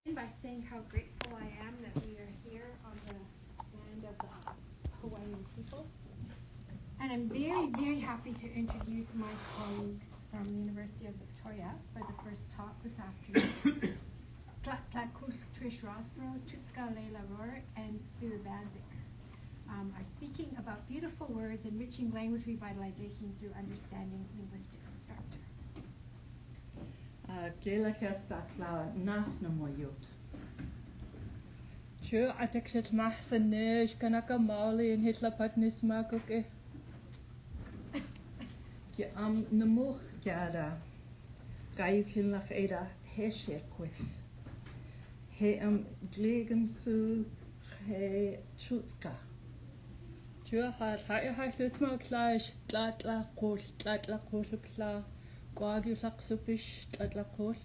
By saying how grateful I am that we are here on the land of the Hawaiian people. And I'm very, very happy to introduce my colleagues from the University of Victoria for the first talk this afternoon. Trish, Rosborough, chuutsqa, Layla, Rorick, and Urbanczyck are speaking about beautiful words, enriching language revitalization through understanding linguistic structure. True, I take it mahsanej kanaka mali in hitla patnis makuke. Ki nuuc gada gaiukinlach eda Hesquiaht. He glegensu he chuutsqa. True, I lutma klash tlatla kla Kwakwa supish tlatla kol.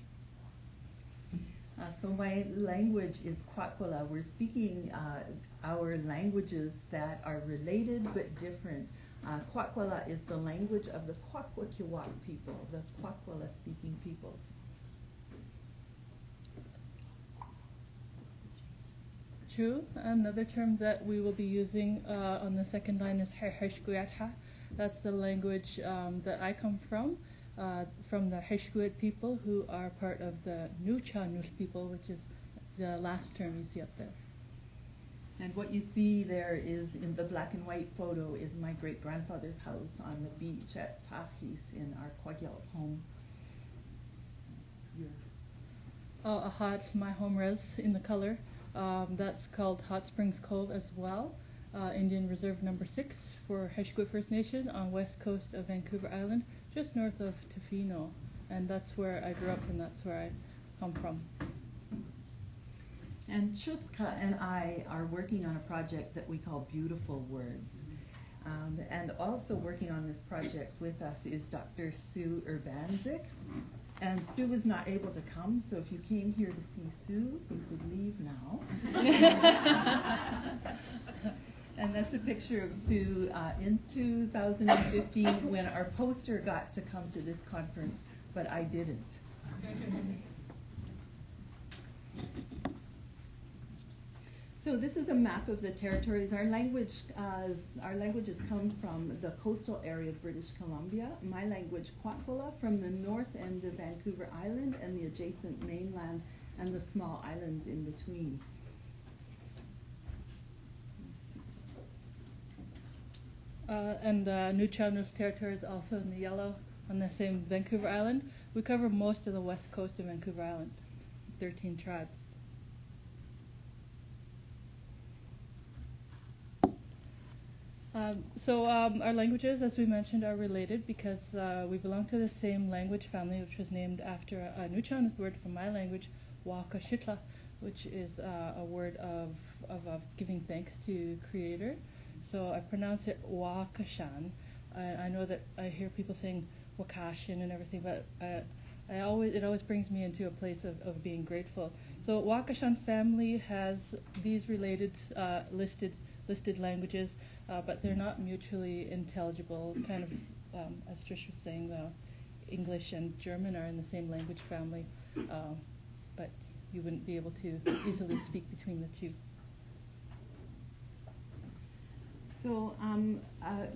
So my language is Kwak'wala. We're speaking our languages that are related but different. Kwak'wala is the language of the Kwakwa people, the Kwak'wala speaking peoples. True. Another term that we will be using on the second line is Hesquiaht. That's the language that I come from the Hesquiaht people, who are part of the Nuu-chah-nulth people, which is the last term you see up there. And what you see there is in the black and white photo is my great-grandfather's house on the beach at Tahis in our Kwakwa home. My home res in the color. That's called Hot Springs Cove as well. Indian Reserve number 6 for Hesquiaht First Nation on west coast of Vancouver Island, just north of Tofino. And that's where I grew up and that's where I come from. And chuutsqa and I are working on a project that we call Beautiful Words. And also working on this project with us is Dr. Urbanczyck. And Sue was not able to come, so if you came here to see Sue, you could leave now. And that's a picture of Sue in 2015 when our poster got to come to this conference, but I didn't. So this is a map of the territories. Our languages come from the coastal area of British Columbia. My language, Kwak'wala, from the north end of Vancouver Island and the adjacent mainland and the small islands in between. And the Nuu-chah-nulth territory is also in the yellow on the same Vancouver Island. We cover most of the west coast of Vancouver Island, 13 tribes. Our languages, as we mentioned, are related because we belong to the same language family, which was named after a Nuu-chah-nulth word from my language, wakw, which is a word of giving thanks to Creator. So I pronounce it wakashan. I know that I hear people saying wakashin and everything, but it always brings me into a place of being grateful. So wakashan family has these related listed languages, but they're not mutually intelligible. Kind of, as Trish was saying, English and German are in the same language family, but you wouldn't be able to easily speak between the two. So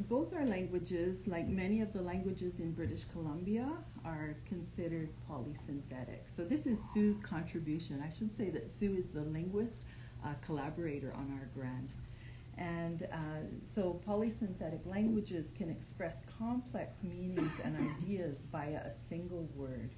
both our languages, like many of the languages in British Columbia, are considered polysynthetic. So this is Sue's contribution. I should say that Sue is the linguist collaborator on our grant. And so polysynthetic languages can express complex meanings and ideas via a single word.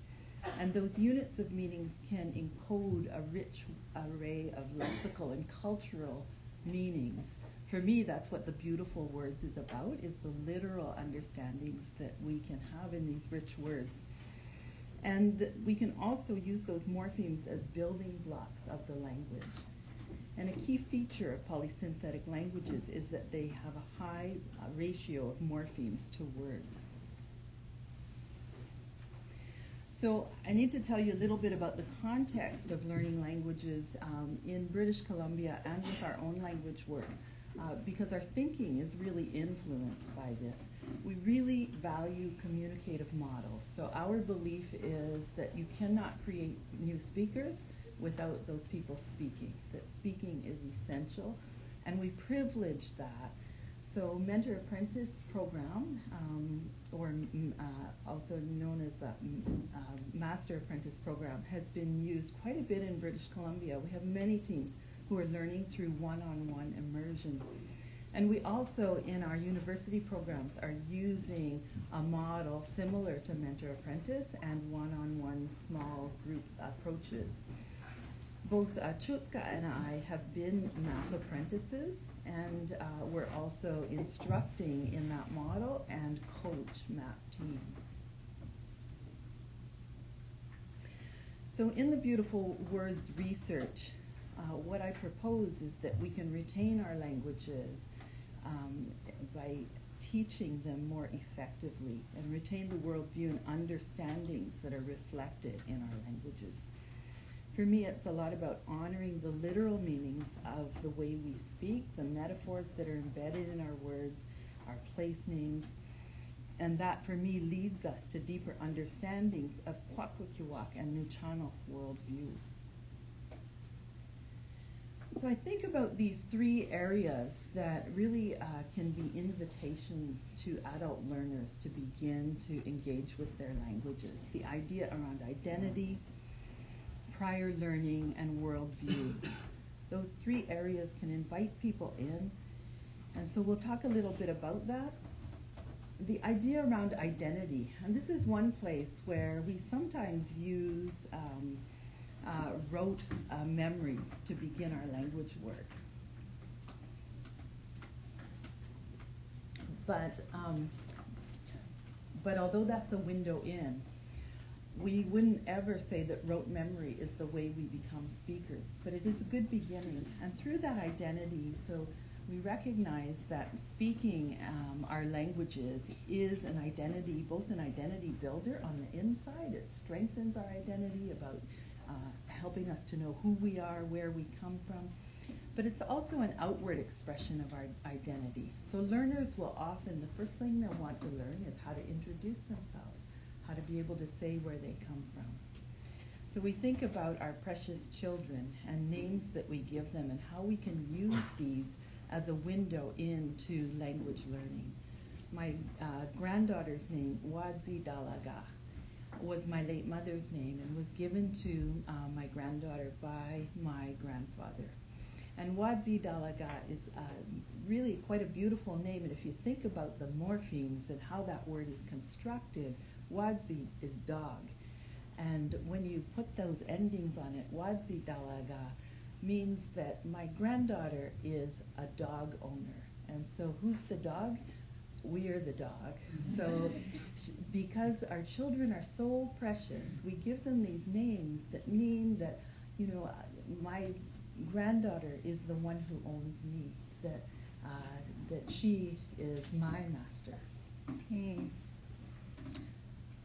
And those units of meanings can encode a rich array of lexical and cultural meanings. For me, that's what the Beautiful Words is about, is the literal understandings that we can have in these rich words. And we can also use those morphemes as building blocks of the language. And a key feature of polysynthetic languages is that they have a high ratio of morphemes to words. So I need to tell you a little bit about the context of learning languages in British Columbia and with our own language work, because our thinking is really influenced by this. We really value communicative models. So our belief is that you cannot create new speakers without those people speaking, that speaking is essential, and we privilege that. So mentor-apprentice program, or also known as the master-apprentice program, has been used quite a bit in British Columbia. We have many teams who are learning through one-on-one immersion. And we also, in our university programs, are using a model similar to mentor-apprentice and one-on-one small group approaches. Both chuutsqa and I have been MAP apprentices, and we're also instructing in that model and coach MAP teams. So in the Beautiful Words research, what I propose is that we can retain our languages by teaching them more effectively and retain the worldview and understandings that are reflected in our languages. For me, it's a lot about honoring the literal meanings of the way we speak, the metaphors that are embedded in our words, our place names, and that for me leads us to deeper understandings of Kwakwa and Nuu-chah-nulth worldviews. So I think about these three areas that really can be invitations to adult learners to begin to engage with their languages. The idea around identity, prior learning, and worldview. Those three areas can invite people in, and so we'll talk a little bit about that. The idea around identity, and this is one place where we sometimes use rote memory to begin our language work. But although that's a window in, we wouldn't ever say that rote memory is the way we become speakers, but it is a good beginning. And through that identity, so we recognize that speaking our languages is an identity, both an identity builder on the inside. It strengthens our identity about helping us to know who we are, where we come from. But it's also an outward expression of our identity. So learners will often, the first thing they'll want to learn is how to introduce themselves, how to be able to say where they come from. So we think about our precious children and names that we give them and how we can use these as a window into language learning. My granddaughter's name, wakw, was my late mother's name and was given to my granddaughter by my grandfather. And wakw is really quite a beautiful name, and if you think about the morphemes and how that word is constructed, wakw is dog. And when you put those endings on it, wakw means that my granddaughter is a dog owner. And so who's the dog? We're the dog. So because our children are so precious, we give them these names that mean that, you know, my granddaughter is the one who owns me, that she is my master.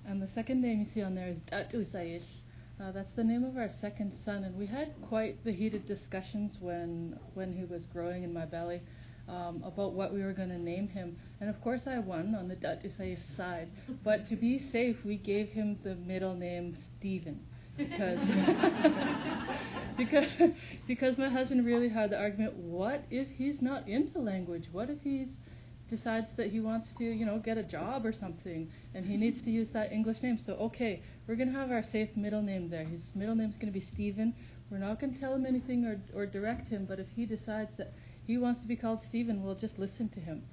And the second name you see on there is Nuu-chah-nulth. That's the name of our second son, and we had quite the heated discussions when he was growing in my belly about what we were going to name him. And of course I won on the Nuu-chah-nulth side, but to be safe we gave him the middle name Stephen, because my husband really had the argument, what if he's not into language? What if he decides that he wants to, you know, get a job or something and he needs to use that English name? So okay, we're going to have our safe middle name there. His middle name's going to be Stephen. We're not going to tell him anything or direct him, but if he decides that he wants to be called Stephen, we'll just listen to him.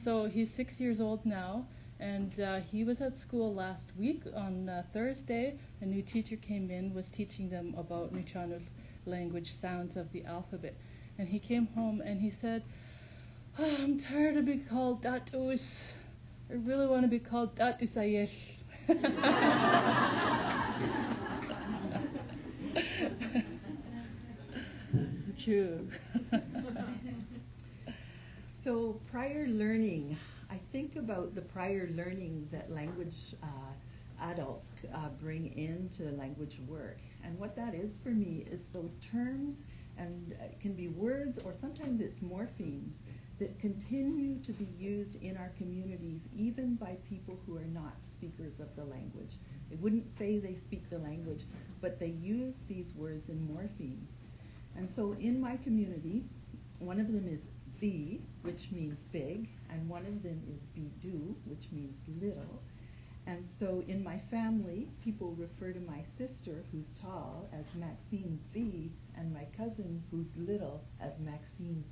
So he's 6 years old now, and he was at school last week on Thursday. A new teacher came in, was teaching them about Nuu-chah-nulth language sounds of the alphabet. And he came home and he said, oh, I'm tired of being called Datus. I really want to be called Nuu-chah-nulth. True. So prior learning, I think about the prior learning that language adults bring into language work. And what that is for me is those terms, and it can be words or sometimes it's morphemes, that continue to be used in our communities even by people who are not speakers of the language. They wouldn't say they speak the language, but they use these words in morphemes. And so in my community, one of them is zi, which means big, and one of them is bidu, which means little. And so in my family, people refer to my sister, who's tall, as Maxine zi, and my cousin, who's little, as Maxine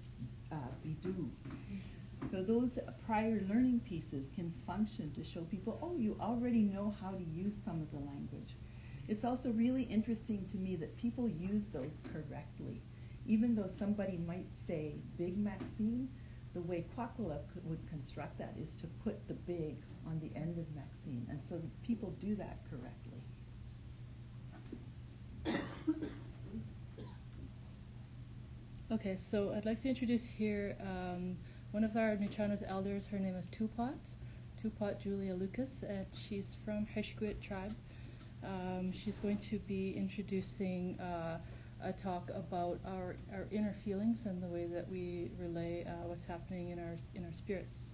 bidu. So those prior learning pieces can function to show people, oh, you already know how to use some of the language. It's also really interesting to me that people use those correctly. Even though somebody might say Big Maxine, the way Kwak'wala would construct that is to put the big on the end of Maxine. And so people do that correctly. Okay, so I'd like to introduce here one of our Nuu-chah-nulth elders. Her name is Tupaat Julia Lucas, and she's from Hesquiaht tribe. She's going to be introducing a talk about our inner feelings and the way that we relay what's happening in our spirits.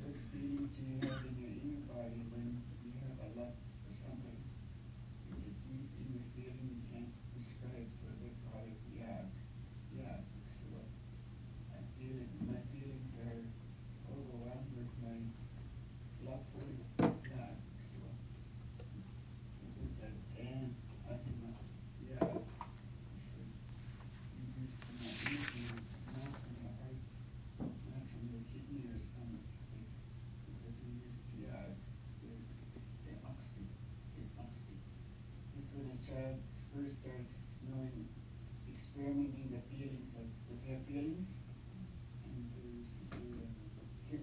What feelings do you have in your inner body when you have a love for somebody? It's a deep inner feeling you can't describe, so they call it yakw. So I feel it. My feelings are overwhelmed with my love for yakw. So there's that damn asima yakw. So you used to not eating, not from the heart, not from the kidney or stomach. It's if you used to kʷiiʔath. This is when a child first starts knowing, experimenting the feelings of their feelings. And they used to say kʷiiʔath. The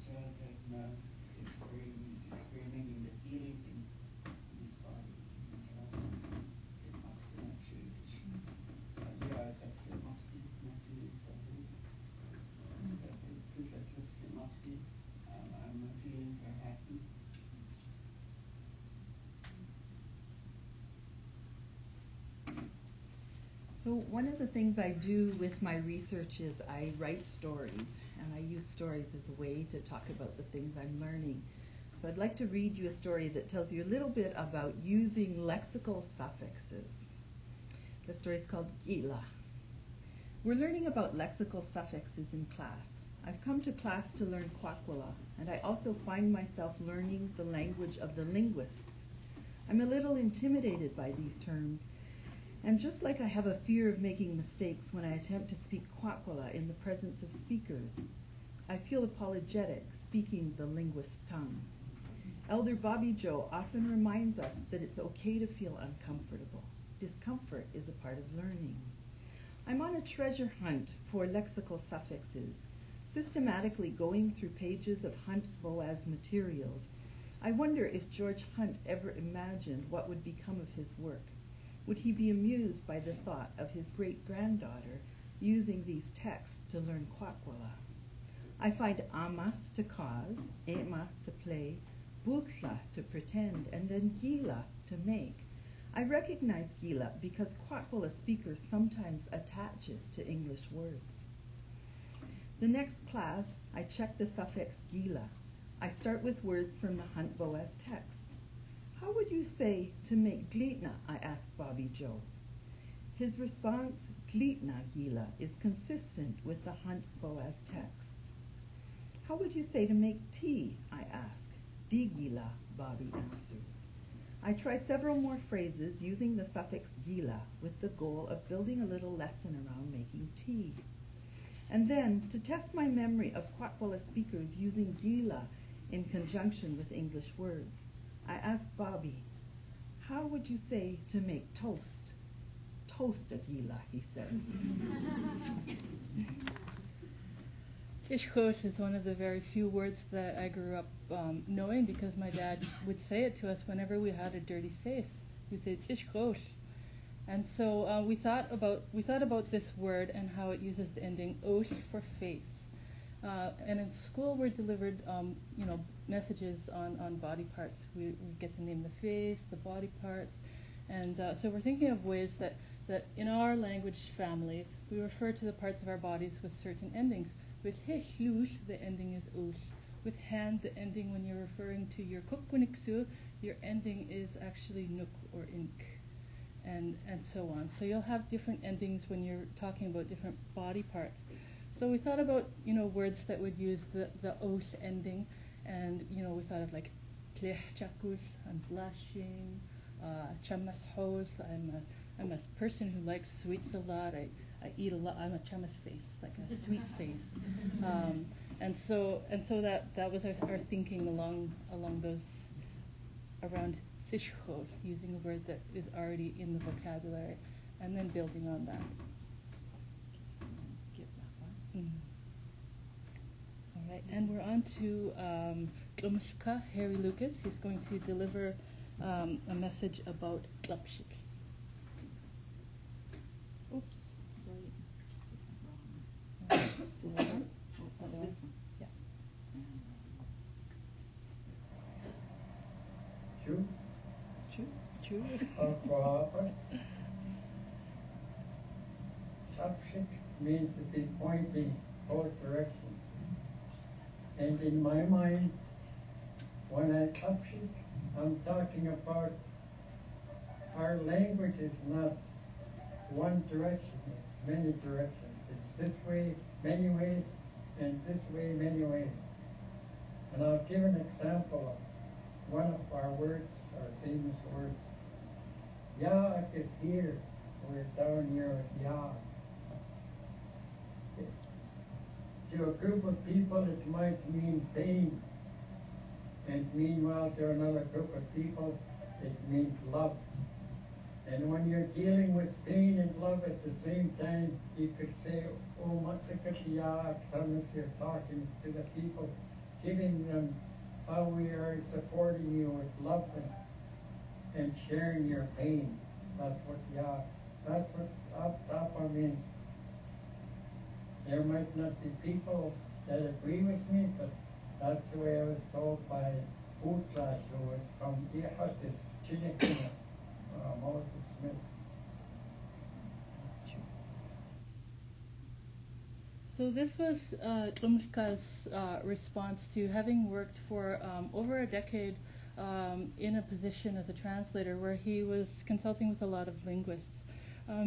child has now experimenting the feelings in his body, in his heart. Yeah, that's kʷiiʔath. My feelings are good. My feelings are happy. So one of the things I do with my research is I write stories, and I use stories as a way to talk about the things I'm learning. So I'd like to read you a story that tells you a little bit about using lexical suffixes. The story is called kʷiiʔath. We're learning about lexical suffixes in class. I've come to class to learn Kwak'wala, and I also find myself learning the language of the linguists. I'm a little intimidated by these terms, and just like I have a fear of making mistakes when I attempt to speak Kwak'wala in the presence of speakers, I feel apologetic speaking the linguist's tongue. Elder Bobby Joe often reminds us that it's okay to feel uncomfortable. Discomfort is a part of learning. I'm on a treasure hunt for lexical suffixes, systematically going through pages of Hunt Boas materials. I wonder if George Hunt ever imagined what would become of his work. Would he be amused by the thought of his great-granddaughter using these texts to learn Kwak'wala? I find amas to cause, ema to play, bultla to pretend, and then gila to make. I recognize gila because Kwak'wala speakers sometimes attach it to English words. The next class, I check the suffix gila. I start with words from the Hunt Boas texts. How would you say to make glitna? I asked Bobby Joe. His response, glitna gila, is consistent with the Hunt Boas texts. How would you say to make tea? I ask. Digila, Bobby answers. I try several more phrases using the suffix gila with the goal of building a little lesson around making tea. And then, to test my memory of Kwak'wala speakers using gila in conjunction with English words, I asked Bobby, how would you say to make toast? Toast a gila, he says. Tishkosh is one of the very few words that I grew up knowing because my dad would say it to us whenever we had a dirty face. He'd say tishkosh. And so we thought about this word and how it uses the ending osh for face. And in school, we're delivered, messages on body parts. We get to name the face, the body parts, and so we're thinking of ways that in our language family, we refer to the parts of our bodies with certain endings. With hesluuth, the ending is uth. With hand, the ending when you're referring to your kukkuniksu, your ending is actually nuuc or ink, and so on. So you'll have different endings when you're talking about different body parts. So we thought about, words that would use the oath ending, and, we thought of like tlehchakuth, I'm blushing, chamashoth, I'm a person who likes sweets a lot, I eat a lot, I'm a chamas face, like a sweets face. And so that was our thinking along those, around sishchot, using a word that is already in the vocabulary, and then building on that. Skip that one. All right, and we're on to umłk, Harry Lucas. He's going to deliver a message about Klapshik. Oops, sorry. This one? Oh, this one. Yeah. True. Kwakwa. Klapshik means to be pointing both directions. And in my mind, when I klapshik, I'm talking about our language is not one direction, it's many directions. It's this way, many ways, and this way, many ways. And I'll give an example of one of our words, our famous words. Yak is here, we're down here with yak. To a group of people it might mean pain, and meanwhile to another group of people it means love. And when you're dealing with pain and love at the same time, you could say, oh, matsakatiyak, Thomas, you're talking to the people, giving them how we are supporting you with love and sharing your pain. That's what tapa means. There might not be people that agree with me, but that's the way I was told by Utrash, who was from kʷiiʔath, this Chinikina, Moses Smith. So this was umłk's response to having worked for over a decade in a position as a translator where he was consulting with a lot of linguists.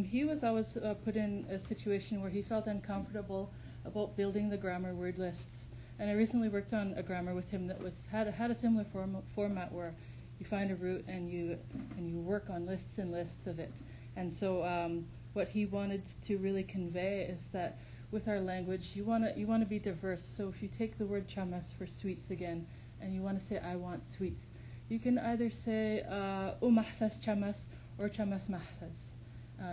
He was always put in a situation where he felt uncomfortable about building the grammar word lists. And I recently worked on a grammar with him that had a similar format where you find a root and you work on lists and lists of it. And so what he wanted to really convey is that with our language, you want to be diverse. So if you take the word chamas for sweets again, and you want to say I want sweets, you can either say mahsas chamas or chamas mahsas.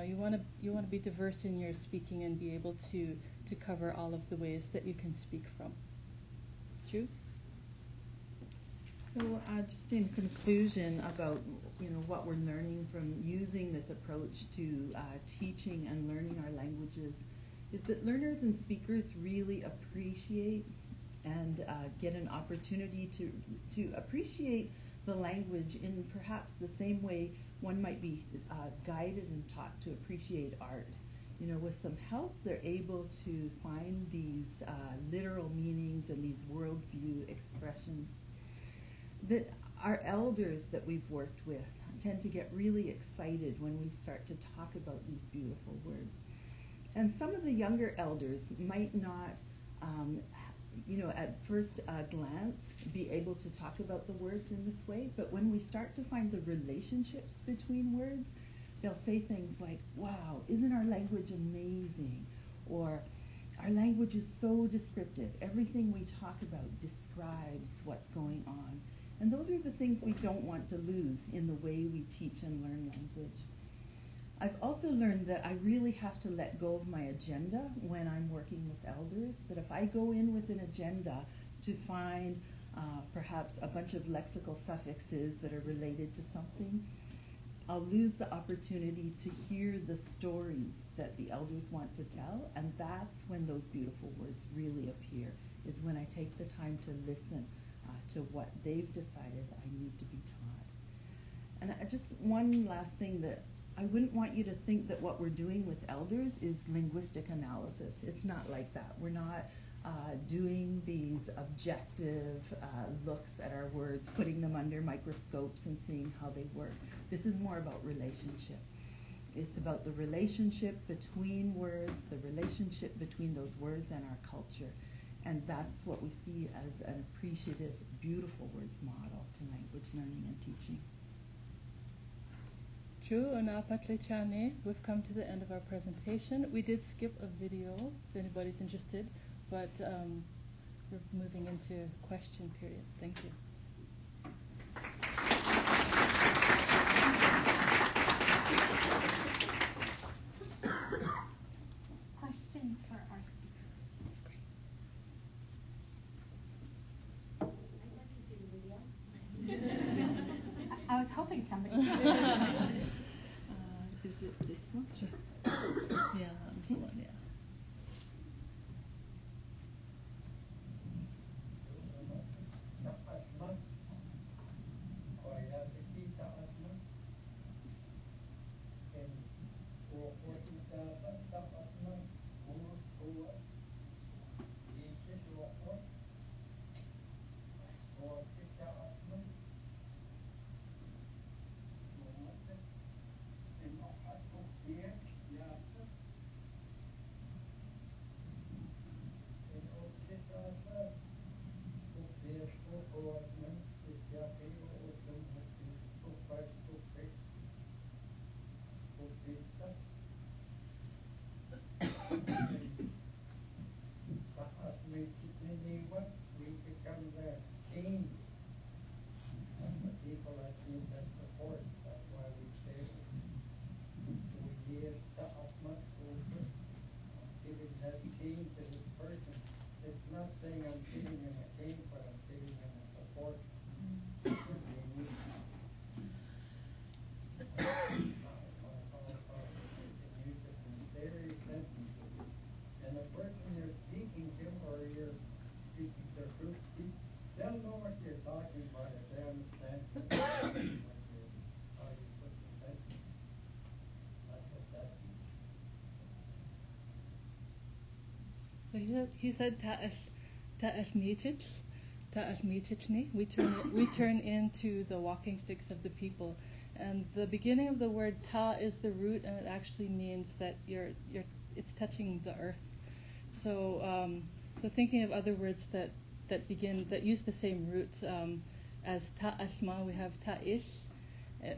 You want to be diverse in your speaking and be able to cover all of the ways that you can speak from. True? So just in conclusion about what we're learning from using this approach to teaching and learning our languages is that learners and speakers really appreciate and get an opportunity to appreciate the language in perhaps the same way one might be guided and taught to appreciate art. With some help, they're able to find these literal meanings and these worldview expressions that our elders that we've worked with tend to get really excited when we start to talk about these beautiful words. And some of the younger elders might not, at first glance, be able to talk about the words in this way, but when we start to find the relationships between words, they'll say things like, wow, isn't our language amazing? Or, our language is so descriptive. Everything we talk about describes what's going on. And those are the things we don't want to lose in the way we teach and learn language. I've also learned that I really have to let go of my agenda when I'm working with elders, that if I go in with an agenda to find perhaps a bunch of lexical suffixes that are related to something, I'll lose the opportunity to hear the stories that the elders want to tell, and that's when those beautiful words really appear, is when I take the time to listen to what they've decided I need to be taught. And just one last thing, that I wouldn't want you to think that what we're doing with elders is linguistic analysis. It's not like that. We're not doing these objective looks at our words, putting them under microscopes and seeing how they work. This is more about relationship. It's about the relationship between words, the relationship between those words and our culture. And that's what we see as an appreciative, beautiful words model to language learning and teaching. We've come to the end of our presentation. We did skip a video, if anybody's interested, but we're moving into question period. Thank you. Questions for our speakers? I'd like to see the video. I was hoping somebody would. Is it this one? Yeah, that's the one, yeah. We become the kings of the people that need that support. That's why we say we give giving that cane to this person. It's not saying I'm giving him a cane, but I'm giving him a support that they need. You can use it in very sentences. And the person you're speaking to, or you're speaking to a group, they'll know what you're talking about if they understand how you put the sentence. That's what that means. He said ta'as mitich. We turn into the walking sticks of the people. And the beginning of the word ta is the root, and it actually means that it's touching the earth. So thinking of other words that use the same root, as ta'asma, we have ta'ish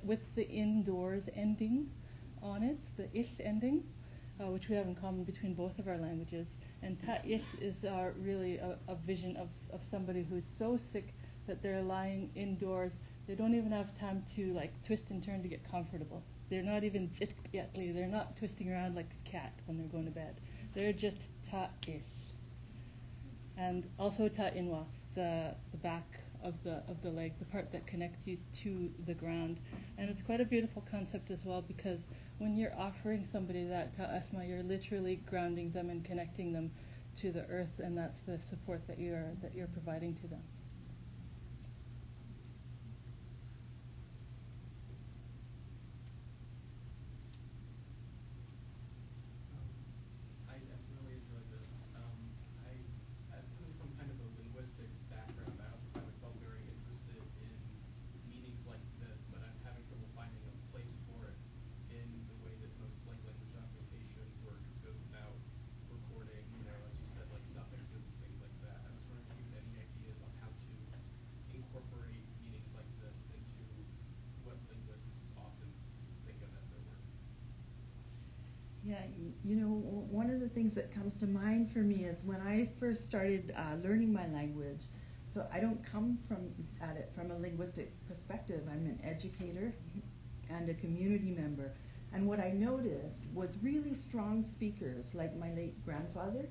with the indoors ending on it, the ish ending, which we have in common between both of our languages. And ta'ish is really a vision of somebody who's so sick that they're lying indoors. They don't even have time to twist and turn to get comfortable. They're not even kʷiiʔath. They're not twisting around like a cat when they're going to bed. They're just ta'ish. And also ta'inwa, the back of the leg, the part that connects you to the ground. And it's quite a beautiful concept as well, because when you're offering somebody that ta'asma, you're literally grounding them and connecting them to the earth, and that's the support that you're providing to them. I really enjoyed this. I'm coming from kind of a linguistics background. I find myself very interested in meanings like this, but I'm having trouble finding a place for it in the way that most language documentation work goes about recording, as you said, suffixes and things like that. I was wondering if you had any ideas on how to incorporate meanings like this into what linguists often think of as their work. Yeah, one of the things that comes to mind for me is when I first started learning my language. So I don't come at it from a linguistic perspective. I'm an educator and a community member. And what I noticed was really strong speakers, like my late grandfather,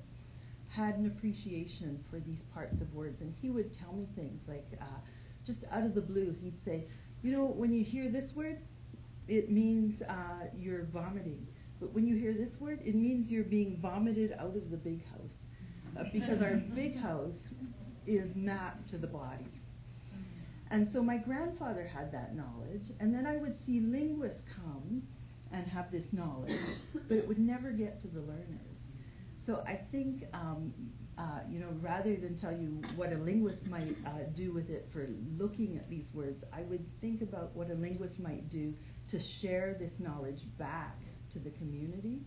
had an appreciation for these parts of words. And he would tell me things like, just out of the blue, he'd say, when you hear this word, it means you're vomiting. But when you hear this word, it means you're being vomited out of the big house. Because our big house is mapped to the body. And so my grandfather had that knowledge, and then I would see linguists come and have this knowledge, but it would never get to the learners. So I think, rather than tell you what a linguist might do with it for looking at these words, I would think about what a linguist might do to share this knowledge back to the community,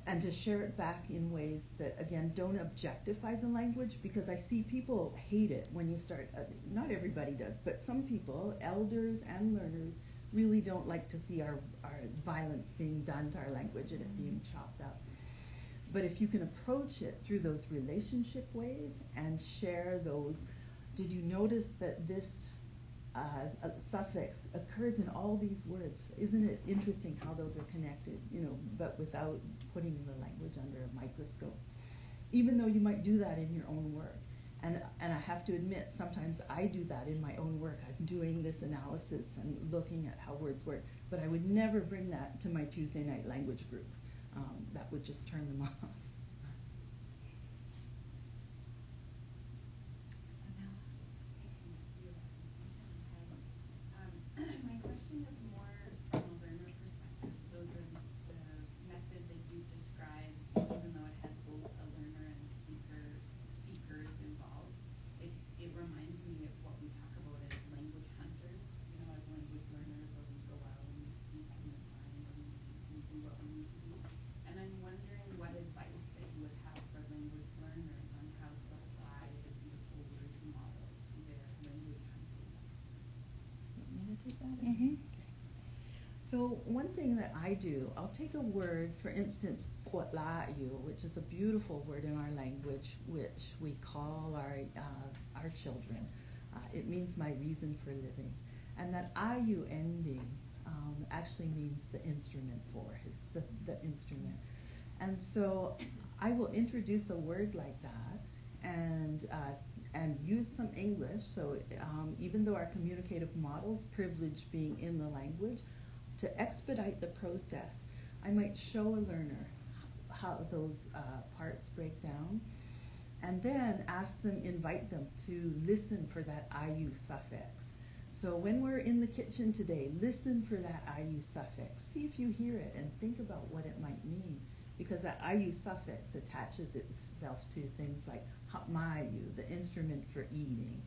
and to share it back in ways that, again, don't objectify the language, because I see people hate it when you start, not everybody does, but some people, elders and learners, really don't like to see our violence being done to our language and it being chopped up. But if you can approach it through those relationship ways and share those, did you notice that this suffix occurs in all these words? Isn't it interesting how those are connected, but without putting the language under a microscope? Even though you might do that in your own work. And I have to admit, sometimes I do that in my own work. I'm doing this analysis and looking at how words work, but I would never bring that to my Tuesday night language group. That would just turn them off. My question is more from a learner perspective. So the method that you've described, even though it has both a learner and speakers involved, it reminds me of what we talk about as language hunters. As language learners, where we go out and we seek and we find and we do what we need to do. And I'm wondering what advice that you would have for language learners on how to apply the beautiful words model to their language hunting. Want me to take that? Mm-hmm. So one thing that I do, I'll take a word, for instance, kʷiiʔath, which is a beautiful word in our language, which we call our children. It means my reason for living. And that IU ending actually means the instrument for. It's the instrument. And so I will introduce a word like that and use some English. So even though our communicative models privilege being in the language, to expedite the process, I might show a learner how those parts break down, and then invite them to listen for that IU suffix. So when we're in the kitchen today, listen for that IU suffix. See if you hear it and think about what it might mean, because that IU suffix attaches itself to things like hapmayu, the instrument for eating,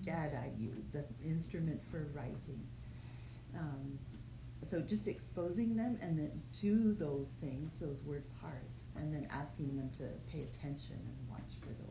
gadayu, the instrument for writing. So just exposing them and then to those things, those word parts, and then asking them to pay attention and watch for those.